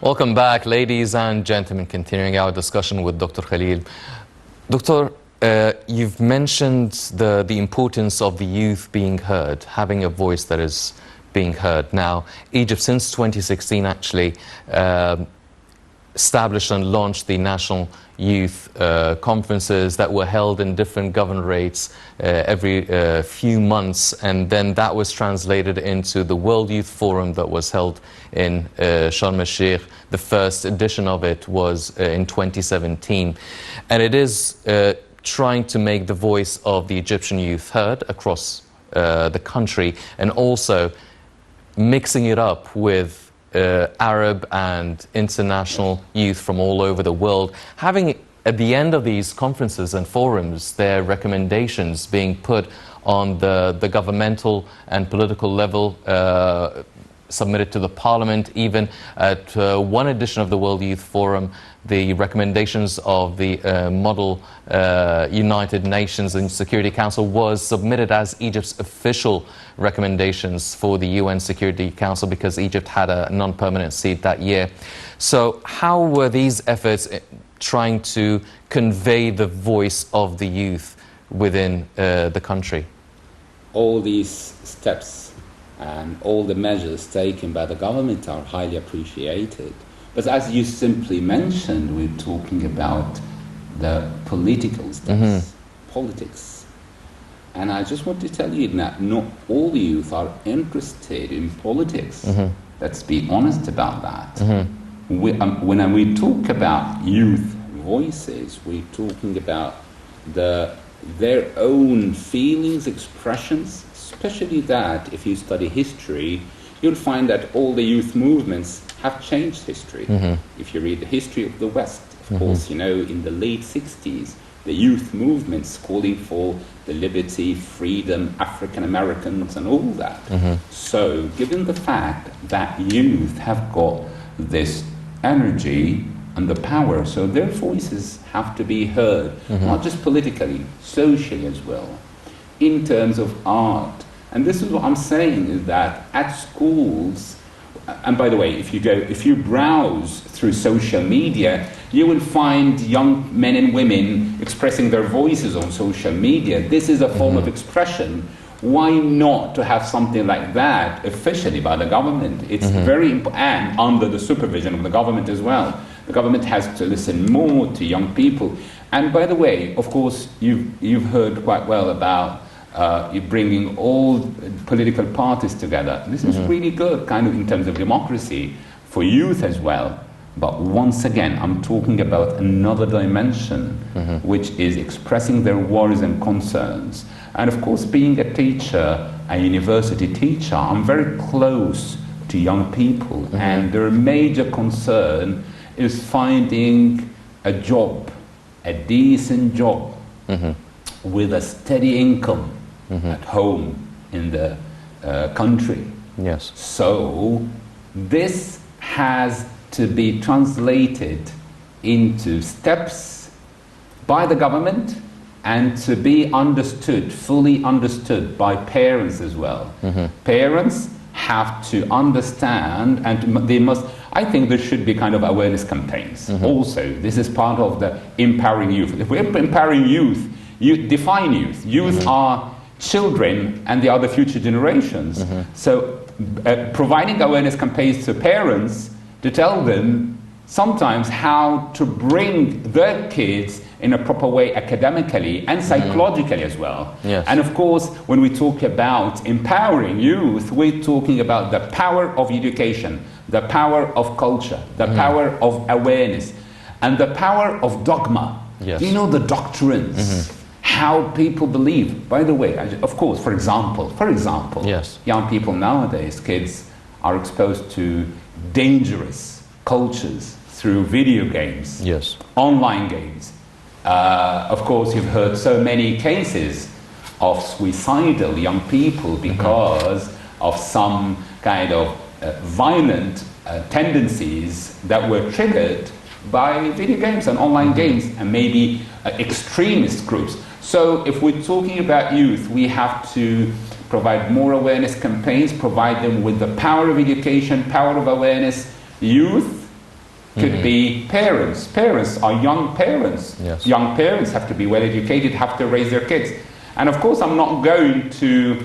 Welcome back, ladies and gentlemen. Continuing our discussion with Dr. Khalil. Doctor, you've mentioned the importance of the youth being heard, having a voice that is being heard. Now, Egypt, since 2016, actually established and launched the National Youth Conferences that were held in different governorates every few months, and then that was translated into the World Youth Forum that was held in Sharm el-Sheikh. The first edition of it was in 2017, and it is trying to make the voice of the Egyptian youth heard across the country, and also mixing it up with Arab and international youth from all over the world, having at the end of these conferences and forums their recommendations being put on the governmental and political level, submitted to the parliament. Even at one edition of the World Youth Forum, the recommendations of the model United Nations and Security Council was submitted as Egypt's official recommendations for the UN Security Council, because Egypt had a non-permanent seat that year. So how were these efforts trying to convey the voice of the youth within the country? All these steps and all the measures taken by the government are highly appreciated. But as you simply mentioned, we're talking about the political steps, politics. And I just want to tell you that not all youth are interested in politics. Let's be honest about that. When we talk about youth voices, we're talking about their own feelings, expressions, especially that if you study history, you'll find that all the youth movements have changed history. If you read the history of the West, of course, you know, in the late 60s, the youth movements calling for the liberty, freedom, African Americans and all that. So, given the fact that youth have got this energy and the power, so their voices have to be heard, not just politically, socially as well, in terms of art. And this is what I'm saying, is that at schools, and by the way, if you browse through social media, you will find young men and women expressing their voices on social media. This is a form of expression. Why not to have something like that officially by the government? It's very important, and under the supervision of the government as well. The government has to listen more to young people. And by the way, of course, you've heard quite well about bringing all political parties together. This is really good, kind of in terms of democracy, for youth as well. But once again, I'm talking about another dimension, which is expressing their worries and concerns. And of course, being a teacher, a university teacher, I'm very close to young people, and their major concern is finding a job, a decent job, with a steady income at home in the country. Yes. So this has to be translated into steps by the government and to be understood, fully understood by parents as well. Parents have to understand, and they must, I think there should be kind of awareness campaigns. Also, this is part of the empowering youth. If we're empowering youth, you define youth. Youth are children and they are the future generations. So providing awareness campaigns to parents to tell them sometimes how to bring their kids in a proper way academically and psychologically as well. Yes. And of course, when we talk about empowering youth, we're talking about the power of education, the power of culture, the power of awareness, and the power of dogma. Yes. You know, the doctrines, how people believe. By the way, of course, for example, yes, young people nowadays, kids, are exposed to dangerous cultures through video games, yes, online games. Of course, you've heard so many cases of suicidal young people because of some kind of violent tendencies that were triggered by video games and online games, and maybe extremist groups. So if we're talking about youth, we have to provide more awareness campaigns, provide them with the power of education, power of awareness. Youth could be parents. Parents are young parents. Yes. Young parents have to be well educated, have to raise their kids. And of course, I'm not going to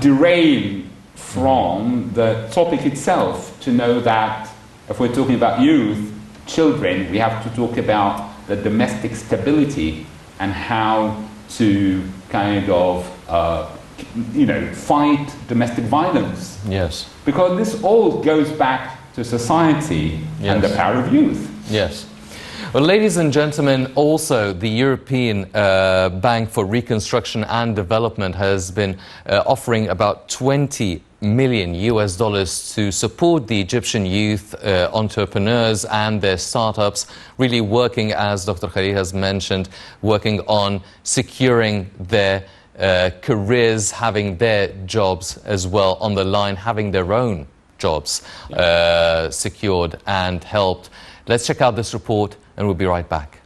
derail from the topic itself to know that if we're talking about youth, children, we have to talk about the domestic stability and how to kind of, fight domestic violence. Yes. Because this all goes back to society and the power of youth. Yes. Well, ladies and gentlemen, also the European Bank for Reconstruction and Development has been offering about $20 million to support the Egyptian youth entrepreneurs and their startups, really working, as Dr. Khalil has mentioned, working on securing their careers, having their jobs as well on the line, having their own jobs secured and helped. Let's check out this report and we'll be right back.